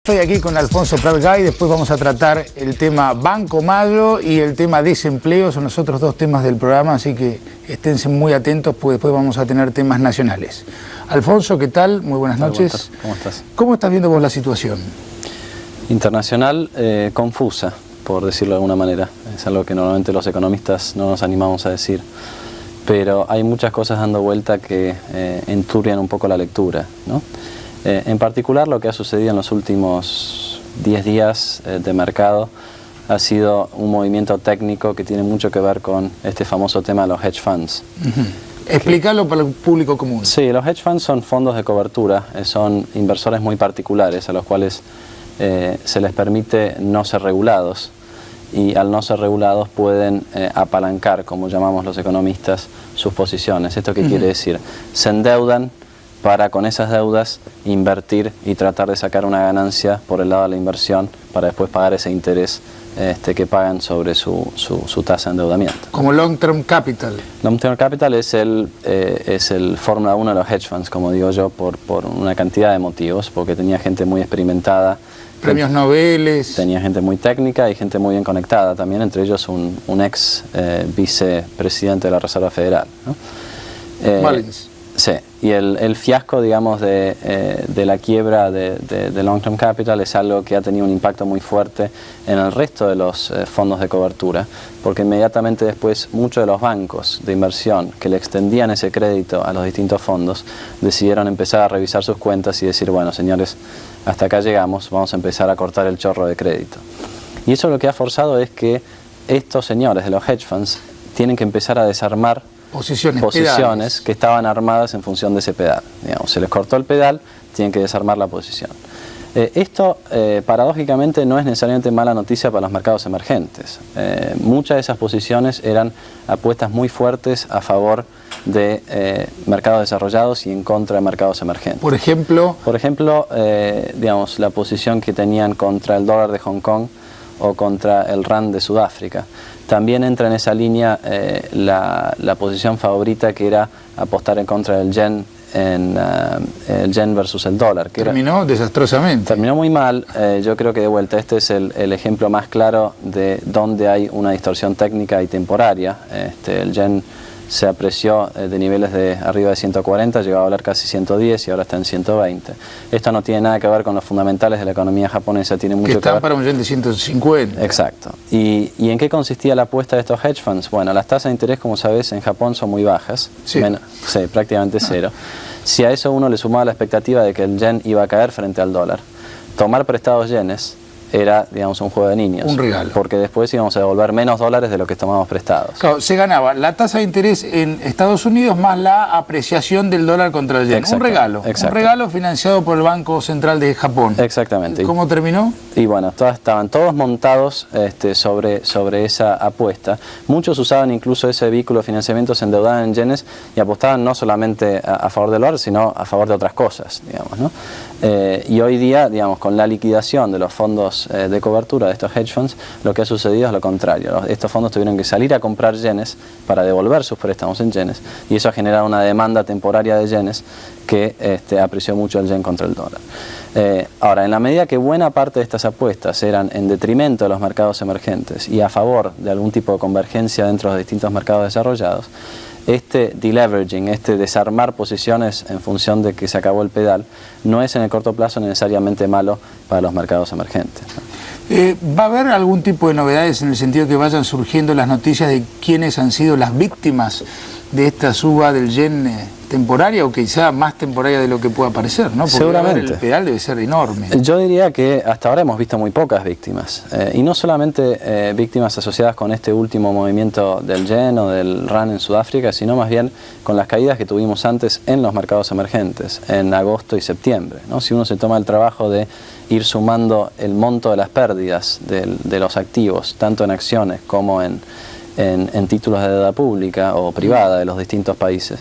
Estoy aquí con Alfonso Prat-Gay, después vamos a tratar el tema Banco Mayo y el tema desempleo, son los otros dos temas del programa, así que esténse muy atentos, porque después vamos a tener temas nacionales. Alfonso, ¿qué tal? Muy buenas noches. ¿Cómo estás? ¿Cómo estás viendo vos la situación? Internacional, confusa, por decirlo de alguna manera. Es algo que normalmente los economistas no nos animamos a decir. Pero hay muchas cosas dando vuelta que enturbian un poco la lectura, ¿no? En particular, lo que ha sucedido en los últimos 10 días de mercado ha sido un movimiento técnico que tiene mucho que ver con este famoso tema de los hedge funds. Explícalo para el público común. Sí, los hedge funds son fondos de cobertura, son inversores muy particulares a los cuales se les permite no ser regulados, y al no ser regulados pueden apalancar, como llamamos los economistas, sus posiciones. ¿Esto qué quiere decir? Se endeudan para con esas deudas invertir y tratar de sacar una ganancia por el lado de la inversión para después pagar ese interés que pagan sobre su tasa de endeudamiento. Como Long Term Capital. Long Term Capital es el Fórmula 1 de los hedge funds, como digo yo, por una cantidad de motivos, porque tenía gente muy experimentada. Premios Nobel. Tenía gente muy técnica y gente muy bien conectada también, entre ellos un ex vicepresidente de la Reserva Federal, ¿no? Mullins. Sí, y el fiasco, digamos, de la quiebra de Long Term Capital es algo que ha tenido un impacto muy fuerte en el resto de los fondos de cobertura, porque inmediatamente después muchos de los bancos de inversión que le extendían ese crédito a los distintos fondos decidieron empezar a revisar sus cuentas y decir, bueno, señores, hasta acá llegamos, vamos a empezar a cortar el chorro de crédito. Y eso lo que ha forzado es que estos señores de los hedge funds tienen que empezar a desarmar posiciones que estaban armadas en función de ese pedal. Digamos, se les cortó el pedal, tienen que desarmar la posición. Esto, paradójicamente, no es necesariamente mala noticia para los mercados emergentes. Muchas de esas posiciones eran apuestas muy fuertes a favor de mercados desarrollados y en contra de mercados emergentes. Por ejemplo, digamos, la posición que tenían contra el dólar de Hong Kong o contra el rand de Sudáfrica. También entra en esa línea la posición favorita, que era apostar en contra del yen, el yen versus el dólar. Que terminó desastrosamente. Terminó muy mal. Yo creo que de vuelta este es el ejemplo más claro de donde hay una distorsión técnica y temporaria. El yen se apreció de niveles de arriba de 140, llegó a valer casi 110 y ahora está en 120. Esto no tiene nada que ver con los fundamentales de la economía japonesa, tiene mucho que ver. Para un yen de 150. Exacto. ¿Y en qué consistía la apuesta de estos hedge funds? Bueno, las tasas de interés, como sabes, en Japón son muy bajas. Sí. Sí, prácticamente cero. Si a eso uno le sumaba la expectativa de que el yen iba a caer frente al dólar, tomar prestados yenes era, digamos, un juego de niños. Un regalo. Porque después íbamos a devolver menos dólares de lo que tomábamos prestados. Claro, se ganaba la tasa de interés en Estados Unidos más la apreciación del dólar contra el yen. Un regalo. Exacto. Un regalo financiado por el Banco Central de Japón. Exactamente. ¿Cómo terminó? Y bueno, estaban todos montados sobre esa apuesta. Muchos usaban incluso ese vehículo de financiamiento, se endeudaban en yenes y apostaban no solamente a favor del dólar, sino a favor de otras cosas, digamos, ¿no? Y hoy día, digamos, con la liquidación de los fondos de cobertura de estos hedge funds, lo que ha sucedido es lo contrario. Estos fondos tuvieron que salir a comprar yenes para devolver sus préstamos en yenes, y eso ha generado una demanda temporaria de yenes que apreció mucho el yen contra el dólar. Ahora, en la medida que buena parte de estas apuestas eran en detrimento de los mercados emergentes y a favor de algún tipo de convergencia dentro de los distintos mercados desarrollados, este deleveraging, desarmar posiciones en función de que se acabó el pedal, no es en el corto plazo necesariamente malo para los mercados emergentes, ¿no? ¿Va a haber algún tipo de novedades en el sentido que vayan surgiendo las noticias de quiénes han sido las víctimas de esta suba del yen temporaria, o quizá más temporaria de lo que pueda parecer, ¿no? Porque seguramente el pedal debe ser enorme. Yo diría que hasta ahora hemos visto muy pocas víctimas, y no solamente víctimas asociadas con este último movimiento del yen o del rand en Sudáfrica, sino más bien con las caídas que tuvimos antes en los mercados emergentes, en agosto y septiembre, ¿no? Si uno se toma el trabajo de ir sumando el monto de las pérdidas de los activos, tanto en acciones como en títulos de deuda pública o privada de los distintos países,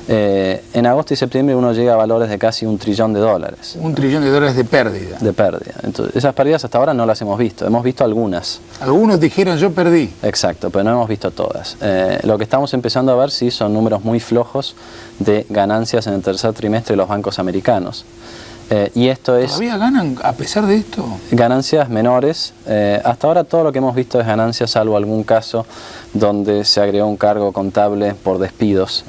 en agosto y septiembre uno llega a valores de casi $1 trillón. $1 trillón de pérdida. De pérdida. Entonces, esas pérdidas hasta ahora no las hemos visto algunas. Algunos dijeron yo perdí. Exacto, pero no hemos visto todas. Lo que estamos empezando a ver sí son números muy flojos de ganancias en el tercer trimestre de los bancos americanos. Y esto es... ¿Todavía ganan a pesar de esto? Ganancias menores. Hasta ahora todo lo que hemos visto es ganancias, salvo algún caso donde se agregó un cargo contable por despidos,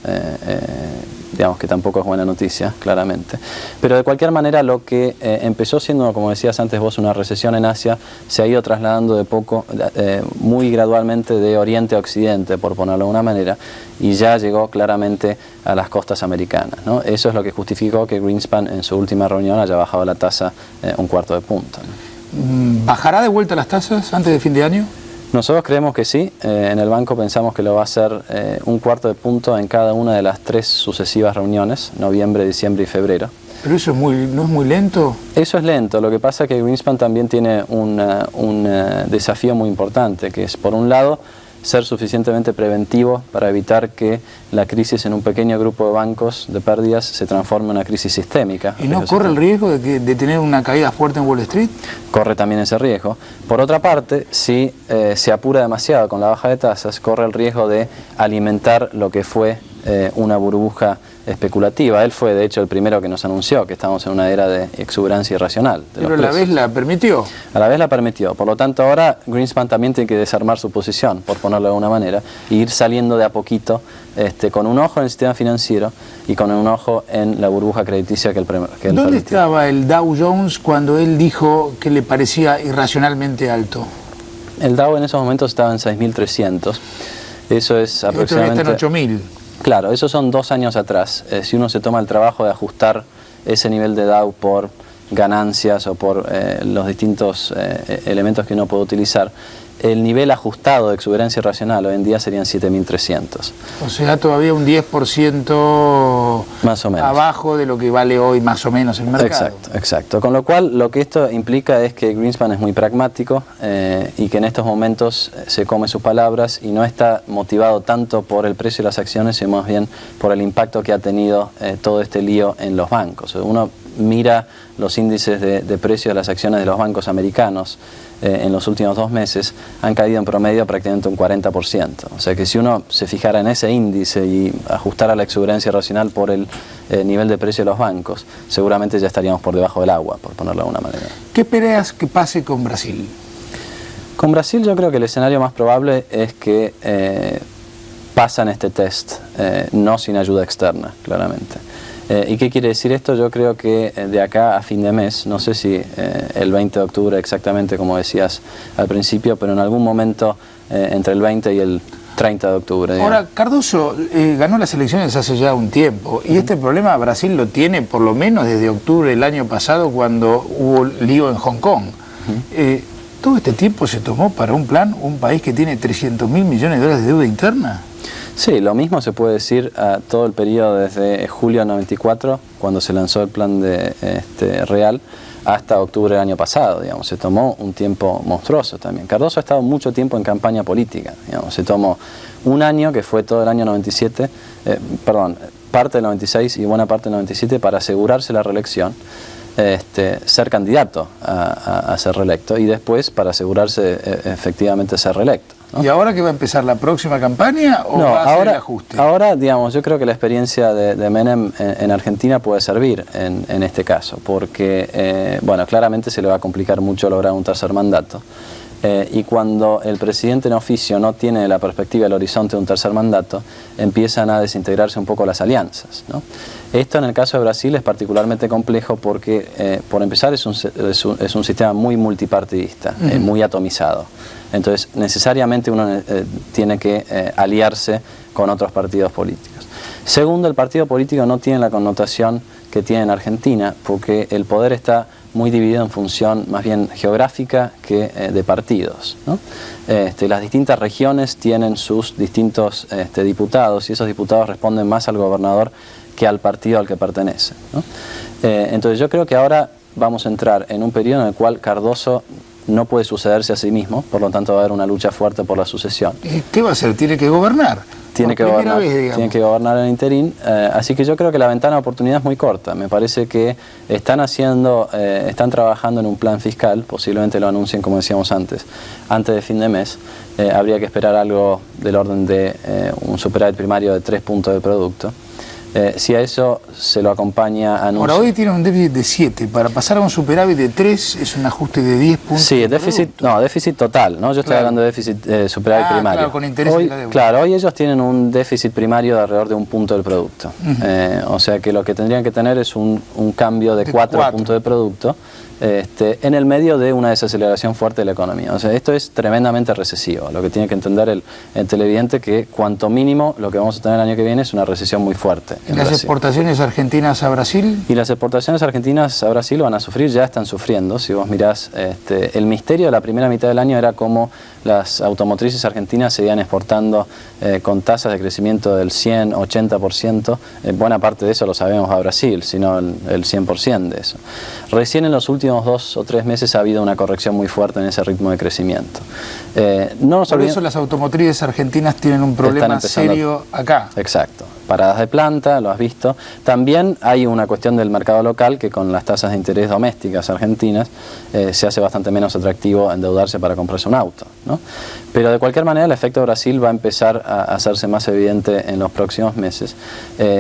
digamos que tampoco es buena noticia, claramente. Pero de cualquier manera lo que empezó siendo, como decías antes vos, una recesión en Asia, se ha ido trasladando de poco, muy gradualmente de oriente a occidente, por ponerlo de una manera, y ya llegó claramente a las costas americanas, ¿no? Eso es lo que justificó que Greenspan en su última reunión haya bajado la tasa un cuarto de punto, ¿no? ¿Bajará de vuelta las tasas antes de fin de año? Nosotros creemos que sí. En el banco pensamos que lo va a hacer un cuarto de punto en cada una de las 3 sucesivas reuniones, noviembre, diciembre y febrero. Pero eso ¿no es muy lento? Eso es lento. Lo que pasa es que Greenspan también tiene un desafío muy importante, que es, por un lado, ser suficientemente preventivo para evitar que la crisis en un pequeño grupo de bancos de pérdidas se transforme en una crisis sistémica. ¿Y no corre el riesgo de tener una caída fuerte en Wall Street? Corre también ese riesgo. Por otra parte, si se apura demasiado con la baja de tasas, corre el riesgo de alimentar lo que fue una burbuja especulativa. Él fue, de hecho, el primero que nos anunció que estamos en una era de exuberancia irracional. Pero a la vez la permitió. A la vez la permitió. Por lo tanto, ahora Greenspan también tiene que desarmar su posición, por ponerlo de alguna manera, e ir saliendo de a poquito, con un ojo en el sistema financiero y con un ojo en la burbuja crediticia que él permitió. ¿Dónde estaba el Dow Jones cuando él dijo que le parecía irracionalmente alto? El Dow en esos momentos estaba en 6.300. Eso es aproximadamente... Está en 8.000. Claro, esos son 2 años atrás. Si uno se toma el trabajo de ajustar ese nivel de Dow por ganancias o por los distintos elementos que uno puede utilizar, el nivel ajustado de exuberancia racional hoy en día serían 7.300. O sea, todavía un 10% más o menos abajo de lo que vale hoy más o menos el mercado. Exacto, exacto. Con lo cual, lo que esto implica es que Greenspan es muy pragmático y que en estos momentos se come sus palabras y no está motivado tanto por el precio de las acciones, sino más bien por el impacto que ha tenido todo este lío en los bancos. Uno mira los índices de precio de las acciones de los bancos americanos en los últimos 2 meses, han caído en promedio prácticamente un 40%. O sea que si uno se fijara en ese índice y ajustara la exuberancia racional por el nivel de precio de los bancos, seguramente ya estaríamos por debajo del agua, por ponerlo de alguna manera. ¿Qué esperas que pase con Brasil? Con Brasil yo creo que el escenario más probable es que pasan este test, no sin ayuda externa, claramente. ¿Y qué quiere decir esto? Yo creo que de acá a fin de mes, no sé si el 20 de octubre exactamente como decías al principio, pero en algún momento entre el 20 y el 30 de octubre. Digamos. Ahora, Cardoso ganó las elecciones hace ya un tiempo y este problema Brasil lo tiene por lo menos desde octubre del año pasado cuando hubo lío en Hong Kong. ¿Todo este tiempo se tomó para un país que tiene 300.000 millones de dólares de deuda interna? Sí, lo mismo se puede decir a todo el periodo desde julio de 94, cuando se lanzó el plan real, hasta octubre del año pasado, digamos. Se tomó un tiempo monstruoso también. Cardoso ha estado mucho tiempo en campaña política, digamos. Se tomó un año, que fue todo el año 97, parte del 96 y buena parte del 97, para asegurarse la reelección, ser candidato a ser reelecto, y después para asegurarse efectivamente ser reelecto, ¿no? ¿Y ahora que va a empezar la próxima campaña o va a hacer el ajuste? Ahora, digamos, yo creo que la experiencia de Menem en Argentina puede servir en este caso, porque, bueno, claramente se le va a complicar mucho lograr un tercer mandato. Y cuando el presidente en oficio no tiene la perspectiva del horizonte de un tercer mandato, empiezan a desintegrarse un poco las alianzas, ¿no? Esto en el caso de Brasil es particularmente complejo porque, por empezar, es un sistema muy multipartidista, muy atomizado. Entonces, necesariamente uno tiene que aliarse con otros partidos políticos. Segundo, el partido político no tiene la connotación que tiene en Argentina, porque el poder está muy dividido en función más bien geográfica que de partidos, ¿no? Las distintas regiones tienen sus distintos diputados, y esos diputados responden más al gobernador que al partido al que pertenecen, ¿no? Entonces yo creo que ahora vamos a entrar en un periodo en el cual Cardoso no puede sucederse a sí mismo, por lo tanto va a haber una lucha fuerte por la sucesión. ¿Y qué va a hacer? ¿Tiene que gobernar? Tiene que gobernar en interín, así que yo creo que la ventana de oportunidad es muy corta. Me parece que están trabajando en un plan fiscal, posiblemente lo anuncien, como decíamos antes de fin de mes. Habría que esperar algo del orden de un superávit primario de 3 puntos de producto. Si a eso se lo acompaña anuncios. Ahora, hoy tiene un déficit de 7, para pasar a un superávit de 3 es un ajuste de 10 puntos. Sí, déficit total, ¿no? Yo estoy hablando de déficit superávit primario. Claro, con interés hoy, de la deuda. Claro, hoy ellos tienen un déficit primario de alrededor de 1 punto del producto. O sea que lo que tendrían que tener es un cambio de 4 puntos de producto. En el medio de una desaceleración fuerte de la economía. O sea, esto es tremendamente recesivo. Lo que tiene que entender el televidente que cuanto mínimo lo que vamos a tener el año que viene es una recesión muy fuerte. ¿Y las exportaciones argentinas a Brasil? Y las exportaciones argentinas a Brasil van a sufrir, ya están sufriendo. Si vos mirás, el misterio de la primera mitad del año era cómo las automotrices argentinas seguían exportando con tasas de crecimiento del 100, 80%. Buena parte de eso lo sabemos a Brasil, sino el 100% de eso. Recién en los últimos 2 o 3 meses ha habido una corrección muy fuerte en ese ritmo de crecimiento. Por eso las automotrices argentinas tienen un problema serio acá. Exacto. Paradas de planta, lo has visto. También hay una cuestión del mercado local que con las tasas de interés domésticas argentinas se hace bastante menos atractivo endeudarse para comprarse un auto, ¿no? Pero de cualquier manera el efecto Brasil va a empezar a hacerse más evidente en los próximos meses.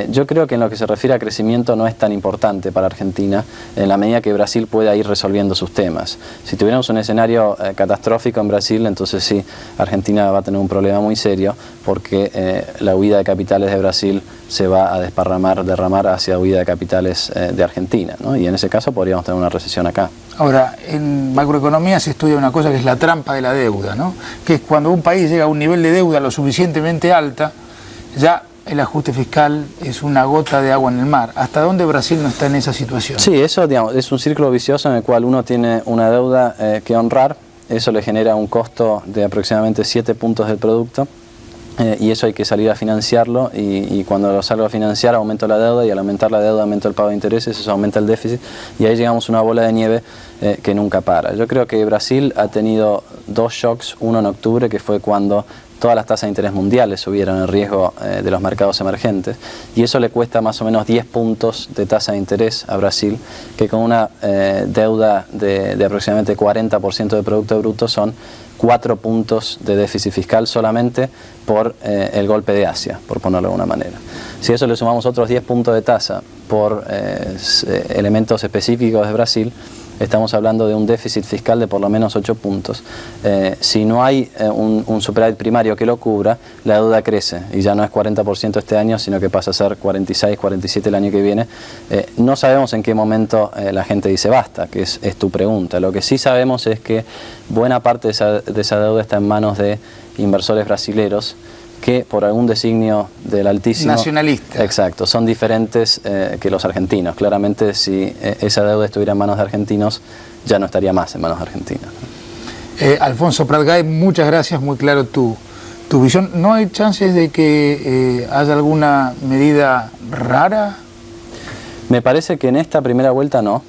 Yo creo que en lo que se refiere a crecimiento no es tan importante para Argentina en la medida que Brasil pueda ir resolviendo sus temas. Si tuviéramos un escenario catastrófico en Brasil, entonces sí, Argentina va a tener un problema muy serio porque la huida de capitales de Brasil se va a derramar hacia huida de capitales de Argentina, ¿no? Y en ese caso podríamos tener una recesión acá. Ahora, en macroeconomía se estudia una cosa que es la trampa de la deuda, ¿no? Que es cuando un país llega a un nivel de deuda lo suficientemente alta, ya el ajuste fiscal es una gota de agua en el mar. ¿Hasta dónde Brasil no está en esa situación? Sí, eso digamos, es un círculo vicioso en el cual uno tiene una deuda que honrar, eso le genera un costo de aproximadamente 7 puntos del producto. Y eso hay que salir a financiarlo y cuando lo salgo a financiar aumento la deuda y al aumentar la deuda aumento el pago de intereses, eso aumenta el déficit y ahí llegamos a una bola de nieve que nunca para. Yo creo que Brasil ha tenido 2 shocks, uno en octubre que fue cuando todas las tasas de interés mundiales subieron el riesgo de los mercados emergentes y eso le cuesta más o menos 10 puntos de tasa de interés a Brasil, que con una deuda de aproximadamente 40% de Producto Bruto son 4 puntos de déficit fiscal solamente por el golpe de Asia, por ponerlo de alguna manera. Si a eso le sumamos otros 10 puntos de tasa por elementos específicos de Brasil, estamos hablando de un déficit fiscal de por lo menos 8 puntos. Si no hay un superávit primario que lo cubra, la deuda crece y ya no es 40% este año, sino que pasa a ser 46, 47 el año que viene. No sabemos en qué momento la gente dice basta, que es tu pregunta. Lo que sí sabemos es que buena parte de esa deuda está en manos de inversores brasileros que por algún designio del Altísimo... Nacionalista. Exacto, son diferentes que los argentinos. Claramente si esa deuda estuviera en manos de argentinos, ya no estaría más en manos de argentinos. Alfonso Prat-Gay, muchas gracias, muy claro tu visión. ¿No hay chances de que haya alguna medida rara? Me parece que en esta primera vuelta no.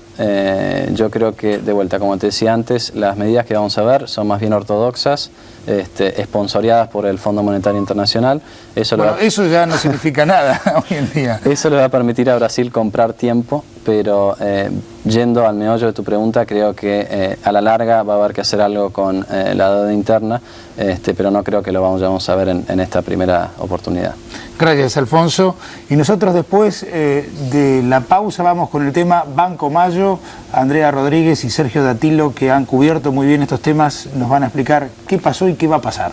Yo creo que, de vuelta, como te decía antes, las medidas que vamos a ver son más bien ortodoxas, esponsoreadas por el Fondo Monetario Internacional. Eso ya no significa nada hoy en día. Eso le va a permitir a Brasil comprar tiempo, pero yendo al meollo de tu pregunta, creo que a la larga va a haber que hacer algo con la deuda interna, pero no creo que lo vamos a ver en esta primera oportunidad. Gracias, Alfonso. Y nosotros después de la pausa vamos con el tema Banco Mayo. Andrea Rodríguez y Sergio Datilo, que han cubierto muy bien estos temas, nos van a explicar qué pasó y qué va a pasar.